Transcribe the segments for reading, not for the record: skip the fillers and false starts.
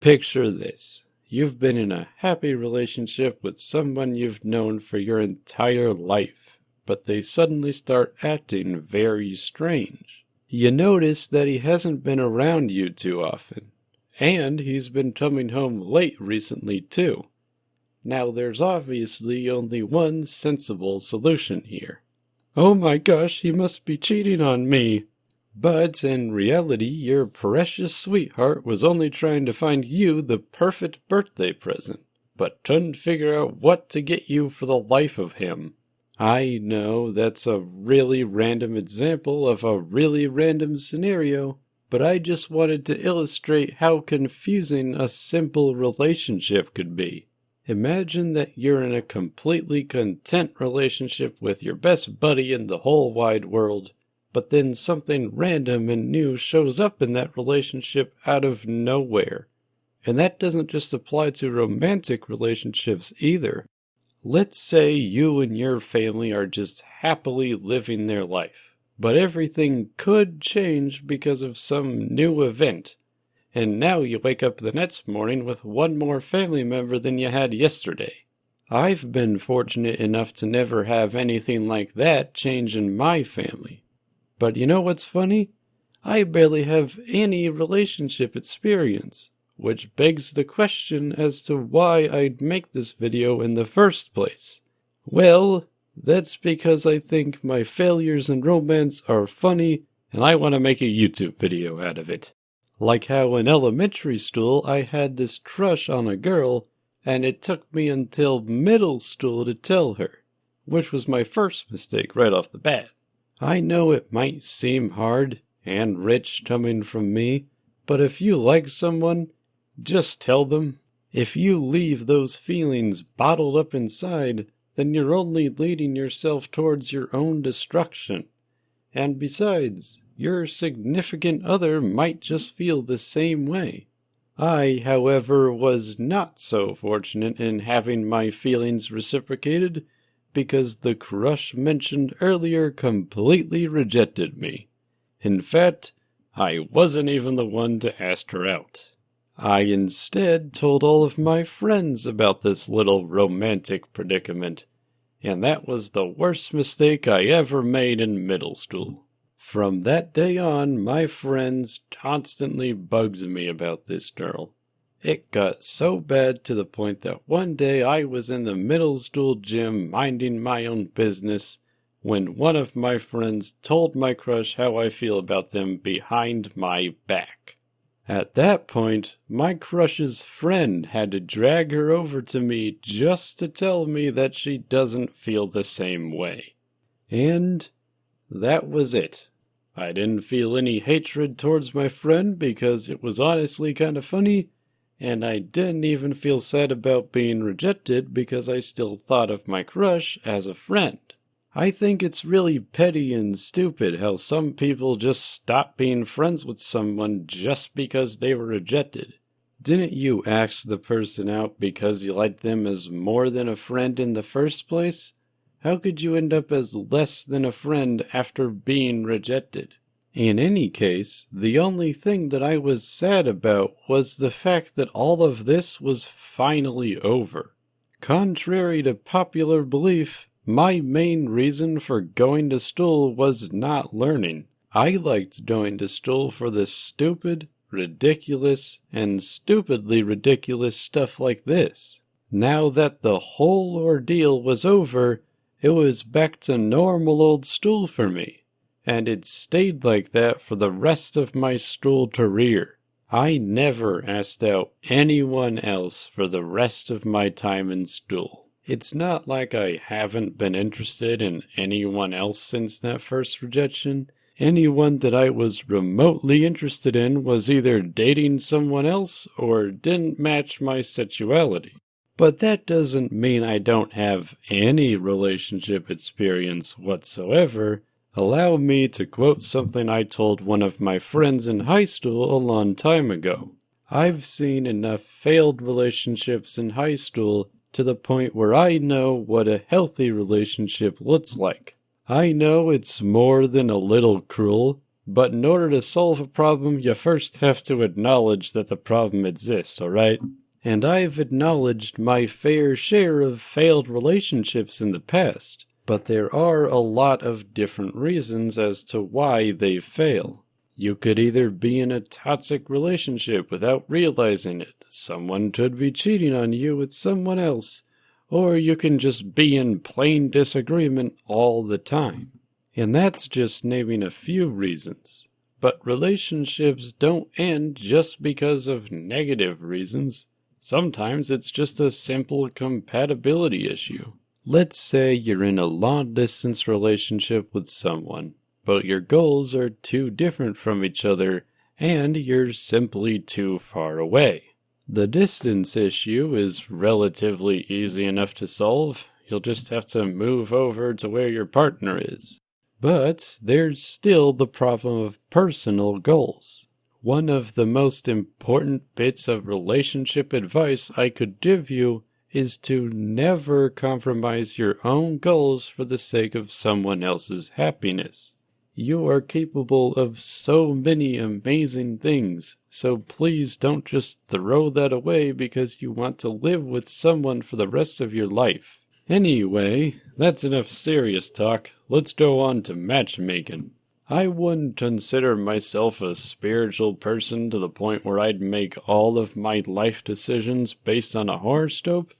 Picture this. You've been in a happy relationship with someone you've known for your entire life, but they suddenly start acting very strange. You notice that he hasn't been around you too often, and he's been coming home late recently too. Now there's obviously only one sensible solution here. Oh my gosh, he must be cheating on me! But in reality, your precious sweetheart was only trying to find you the perfect birthday present, but couldn't figure out what to get you for the life of him. I know that's a really random example of a really random scenario, but I just wanted to illustrate how confusing a simple relationship could be. Imagine that you're in a completely content relationship with your best buddy in the whole wide world, but then something random and new shows up in that relationship out of nowhere. And that doesn't just apply to romantic relationships either. Let's say you and your family are just happily living their life, but everything could change because of some new event. And now you wake up the next morning with one more family member than you had yesterday. I've been fortunate enough to never have anything like that change in my family. But you know what's funny? I barely have any relationship experience, which begs the question as to why I'd make this video in the first place. Well, that's because I think my failures in romance are funny, and I want to make a YouTube video out of it. Like how in elementary school I had this crush on a girl, and it took me until middle school to tell her, which was my first mistake right off the bat. I know it might seem hard and rich coming from me, but if you like someone, just tell them. If you leave those feelings bottled up inside, then you're only leading yourself towards your own destruction. And besides, your significant other might just feel the same way. I, however, was not so fortunate in having my feelings reciprocated, because the crush mentioned earlier completely rejected me. In fact, I wasn't even the one to ask her out. I instead told all of my friends about this little romantic predicament, and that was the worst mistake I ever made in middle school. From that day on, my friends constantly bugged me about this girl. It got so bad to the point that one day I was in the middle school gym minding my own business when one of my friends told my crush how I feel about them behind my back. At that point, my crush's friend had to drag her over to me just to tell me that she doesn't feel the same way. And that was it. I didn't feel any hatred towards my friend because it was honestly kind of funny, and I didn't even feel sad about being rejected because I still thought of my crush as a friend. I think it's really petty and stupid how some people just stop being friends with someone just because they were rejected. Didn't you ask the person out because you liked them as more than a friend in the first place? How could you end up as less than a friend after being rejected? In any case, the only thing that I was sad about was the fact that all of this was finally over. Contrary to popular belief, my main reason for going to school was not learning. I liked going to school for the stupid, ridiculous, and stupidly ridiculous stuff like this. Now that the whole ordeal was over, it was back to normal old school for me, and it stayed like that for the rest of my school career. I never asked out anyone else for the rest of my time in school. It's not like I haven't been interested in anyone else since that first rejection. Anyone that I was remotely interested in was either dating someone else or didn't match my sexuality. But that doesn't mean I don't have any relationship experience whatsoever. Allow me to quote something I told one of my friends in high school a long time ago. I've seen enough failed relationships in high school to the point where I know what a healthy relationship looks like. I know it's more than a little cruel, But in order to solve a problem, you first have to acknowledge that the problem exists, alright? And I've acknowledged my fair share of failed relationships in the past, but there are a lot of different reasons as to why they fail. You could either be in a toxic relationship without realizing it, someone could be cheating on you with someone else, or you can just be in plain disagreement all the time. And that's just naming a few reasons. But relationships don't end just because of negative reasons. Sometimes it's just a simple compatibility issue. Let's say you're in a long-distance relationship with someone, but your goals are too different from each other, and you're simply too far away. The distance issue is relatively easy enough to solve. You'll just have to move over to where your partner is. But there's still the problem of personal goals. One of the most important bits of relationship advice I could give you is to never compromise your own goals for the sake of someone else's happiness. You are capable of so many amazing things, so please don't just throw that away because you want to live with someone for the rest of your life. Anyway, that's enough serious talk. Let's go on to matchmaking. I wouldn't consider myself a spiritual person to the point where I'd make all of my life decisions based on a horoscope,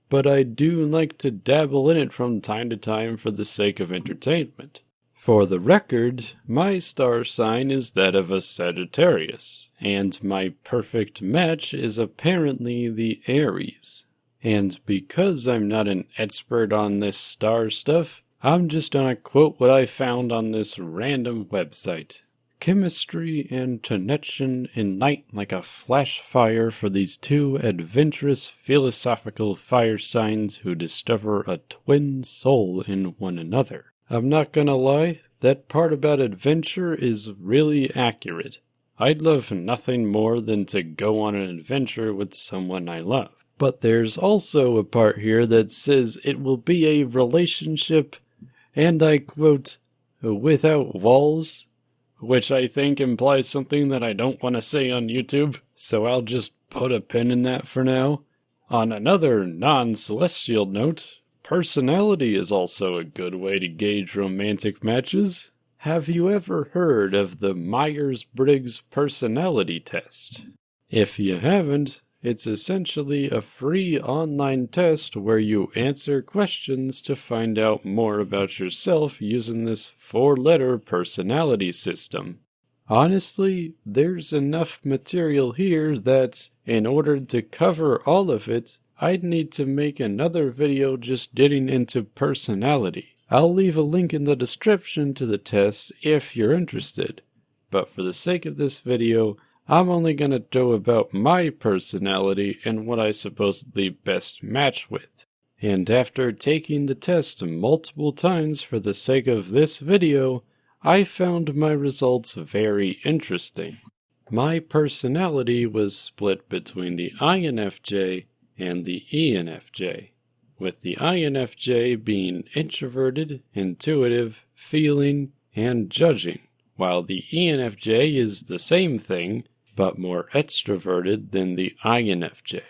but I do like to dabble in it from time to time for the sake of entertainment. For the record, my star sign is that of a Sagittarius, and my perfect match is apparently the Aries. And because I'm not an expert on this star stuff, I'm just gonna quote what I found on this random website. Chemistry and connection ignite like a flash fire for these two adventurous philosophical fire signs who discover a twin soul in one another. I'm not gonna lie, that part about adventure is really accurate. I'd love nothing more than to go on an adventure with someone I love. But there's also a part here that says it will be a relationship, and I quote, without walls, which I think implies something that I don't want to say on YouTube, so I'll just put a pin in that for now. On another non-celestial note, personality is also a good way to gauge romantic matches. Have you ever heard of the Myers-Briggs personality test? If you haven't, it's essentially a free online test where you answer questions to find out more about yourself using this 4-letter personality system. Honestly, there's enough material here that, in order to cover all of it, I'd need to make another video just getting into personality. I'll leave a link in the description to the test if you're interested. But for the sake of this video, I'm only going to go about my personality and what I supposedly best match with. And after taking the test multiple times for the sake of this video, I found my results very interesting. My personality was split between the INFJ and the ENFJ, with the INFJ being introverted, intuitive, feeling, and judging, while the ENFJ is the same thing, but more extroverted than the INFJ.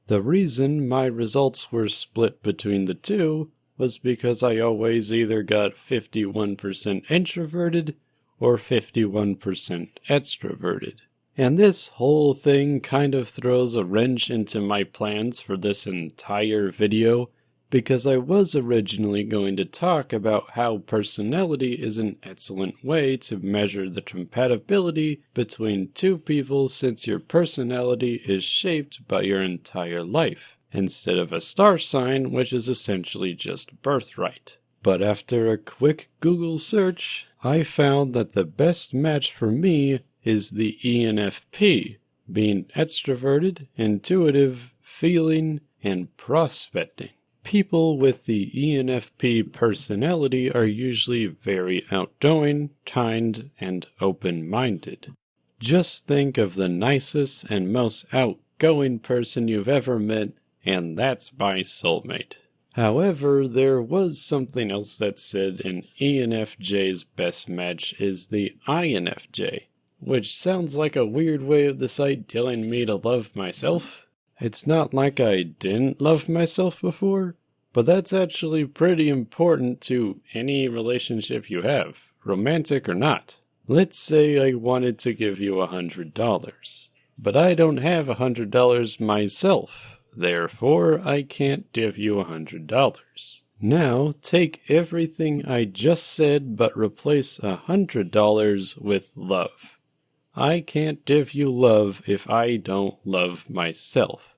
The reason my results were split between the two was because I always either got 51% introverted or 51% extroverted. And this whole thing kind of throws a wrench into my plans for this entire video, because I was originally going to talk about how personality is an excellent way to measure the compatibility between two people, since your personality is shaped by your entire life, instead of a star sign, which is essentially just birthright. But after a quick Google search, I found that the best match for me is the ENFP, being extroverted, intuitive, feeling, and prospecting. People with the ENFP personality are usually very outgoing, kind, and open-minded. Just think of the nicest and most outgoing person you've ever met, and that's my soulmate. However, there was something else that said an ENFJ's best match is the INFJ, which sounds like a weird way of the site telling me to love myself. It's not like I didn't love myself before, but that's actually pretty important to any relationship you have, romantic or not. Let's say I wanted to give you $100, but I don't have $100 myself, therefore I can't give you $100. Now take everything I just said but replace $100 with love. I can't give you love if I don't love myself.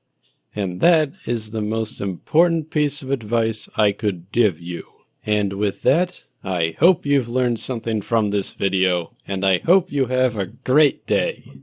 And that is the most important piece of advice I could give you. And with that, I hope you've learned something from this video, and I hope you have a great day.